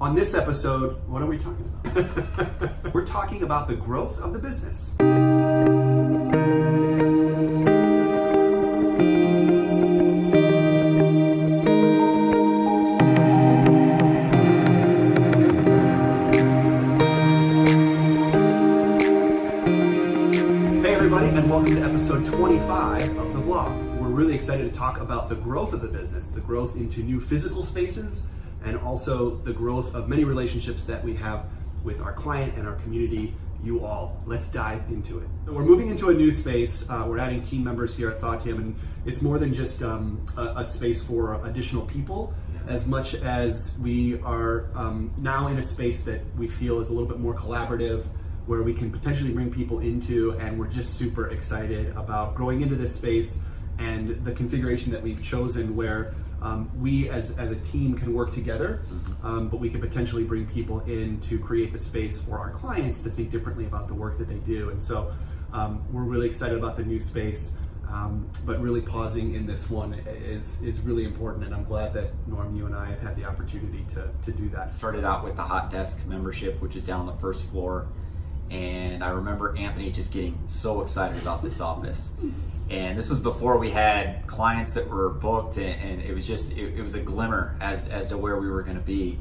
On this episode, what are we talking about? We're talking about the growth of the business. Hey everybody, and welcome to episode 25 of the vlog. We're really excited to talk about the growth of the business, the growth into new physical spaces, and also the growth of many relationships that we have with our client and our community, you all. Let's dive into it. So we're moving into a new space. We're adding team members here at Thoughtium, and it's more than just a space for additional people, as much as we are now in a space that we feel is a little bit more collaborative, where we can potentially bring people into, and we're just super excited about growing into this space and the configuration that we've chosen, where we as a team can work together, but we can potentially bring people in to create the space for our clients to think differently about the work that they do. And so we're really excited about the new space, but really pausing in this one is really important, and I'm glad that Norm, you and I have had the opportunity to do that. Started out with the hot desk membership, which is down on the first floor, and I remember Anthony just getting so excited about this office. And this was before we had clients that were booked, and it was just, it was a glimmer as to where we were gonna be.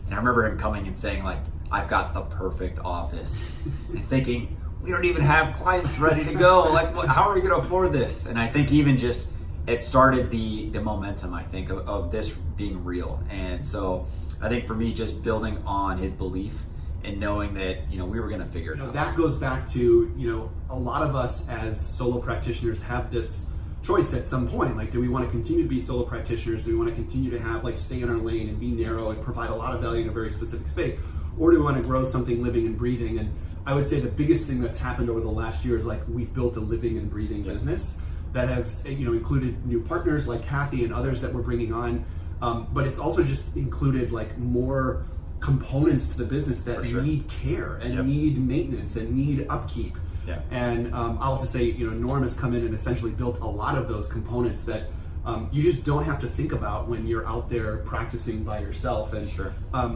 And I remember him coming and saying, like, I've got the perfect office. And thinking, we don't even have clients ready to go. Like, how are we gonna afford this? And I think even just, it started the momentum, I think, of this being real. And so I think for me, just building on his belief and knowing that, we were gonna figure it out. That goes back to, a lot of us as solo practitioners have this choice at some point. Like, do we want to continue to be solo practitioners? Do we want to continue to have, like, stay in our lane and be narrow and provide a lot of value in a very specific space? Or do we want to grow something living and breathing? And I would say the biggest thing that's happened over the last year is, like, we've built a living and breathing business that has, included new partners like Kathy and others that we're bringing on. But it's also just included, like, more components to the business that need care and need maintenance and need upkeep. And I'll have to say, Norm has come in and essentially built a lot of those components that you just don't have to think about when you're out there practicing by yourself. And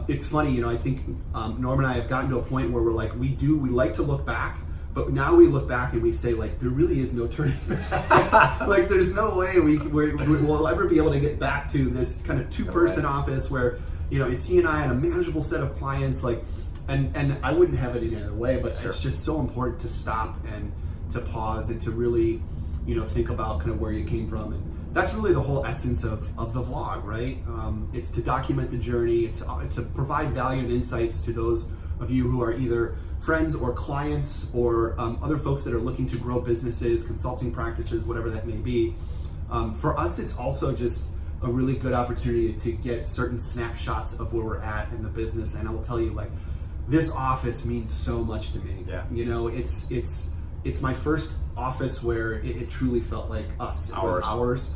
it's funny, I think Norm and I have gotten to a point where we're like, we like to look back, but now we look back and we say, like, there really is no turning back. Like, there's no way we'll ever be able to get back to this kind of two-person office where, it's he and I and a manageable set of clients, like, and I wouldn't have it any other way, but it's just so important to stop and to pause and to really, think about kind of where you came from. And that's really the whole essence of the vlog, right? It's to document the journey. It's to provide value and insights to those of you who are either friends or clients or other folks that are looking to grow businesses, consulting practices, whatever that may be. For us, it's also just a really good opportunity to get certain snapshots of where we're at in the business. And I will tell you, like, this office means so much to me. It's my first office where it truly felt like us. It was ours.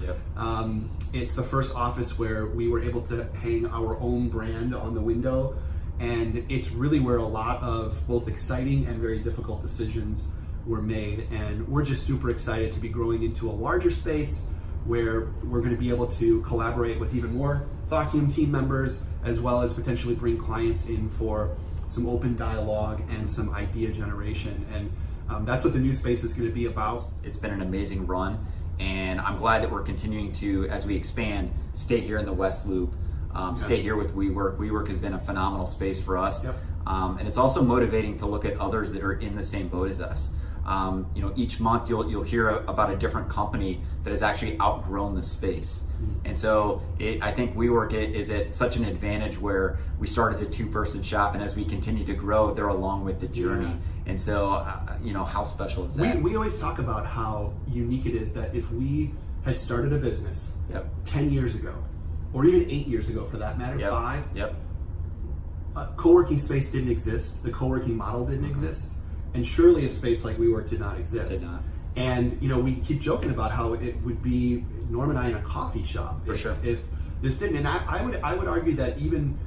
It's the first office where we were able to hang our own brand on the window. And it's really where a lot of both exciting and very difficult decisions were made. And we're just super excited to be growing into a larger space where we're going to be able to collaborate with even more Thoughtium team members, as well as potentially bring clients in for some open dialogue and some idea generation. And that's what the new space is going to be about. It's been an amazing run, and I'm glad that we're continuing to, as we expand, stay here in the West Loop, stay here with WeWork. WeWork has been a phenomenal space for us. And it's also motivating to look at others that are in the same boat as us. Each month you'll hear about a different company that has actually outgrown the space. And so I think WeWork is at such an advantage where we start as a two-person shop, and as we continue to grow, they're along with the journey. And so, how special is that? We always talk about how unique it is that if we had started a business 10 years ago, or even 8 years ago for that matter, 5, a co-working space didn't exist, the co-working model didn't exist, and surely a space like WeWork did not exist. Did not. And we keep joking about how it would be Norm and I in a coffee shop if this didn't. And I would argue that even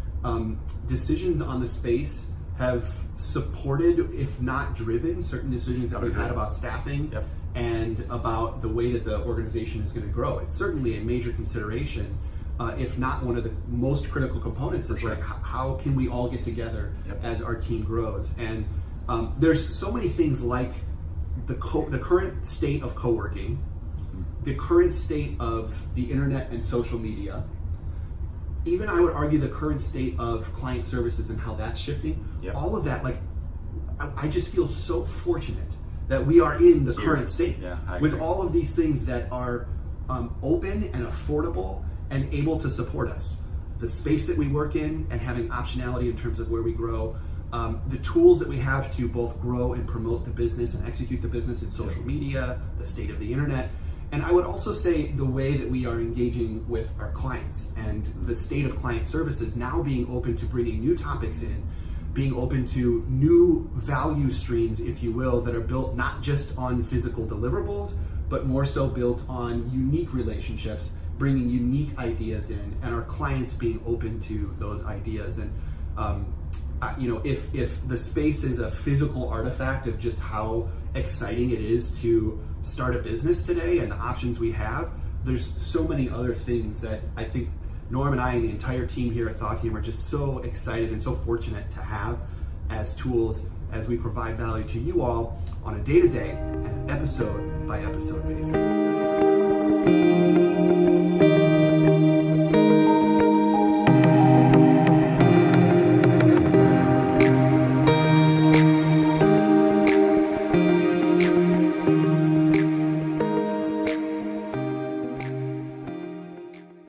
decisions on the space have supported, if not driven, certain decisions that we've had about staffing and about the way that the organization is going to grow. It's certainly a major consideration, if not one of the most critical components, is sure. like how can we all get together Yep. as our team grows. And there's so many things like the current state of co-working, the current state of the internet and social media, even I would argue the current state of client services and how that's shifting. Yep. All of that, like, I just feel so fortunate that we are in the Here. current state Yeah, I with agree. all of these things that are open and affordable and able to support us. The space that we work in and having optionality in terms of where we grow, the tools that we have to both grow and promote the business and execute the business in social media, the state of the internet. And I would also say the way that we are engaging with our clients and the state of client services now being open to bringing new topics in, being open to new value streams, if you will, that are built not just on physical deliverables, but more so built on unique relationships, bringing unique ideas in, and our clients being open to those ideas. And if the space is a physical artifact of just how exciting it is to start a business today and the options we have, there's so many other things that I think Norm and I and the entire team here at Thoughtium are just so excited and so fortunate to have as tools as we provide value to you all on a day-to-day and episode-by-episode basis.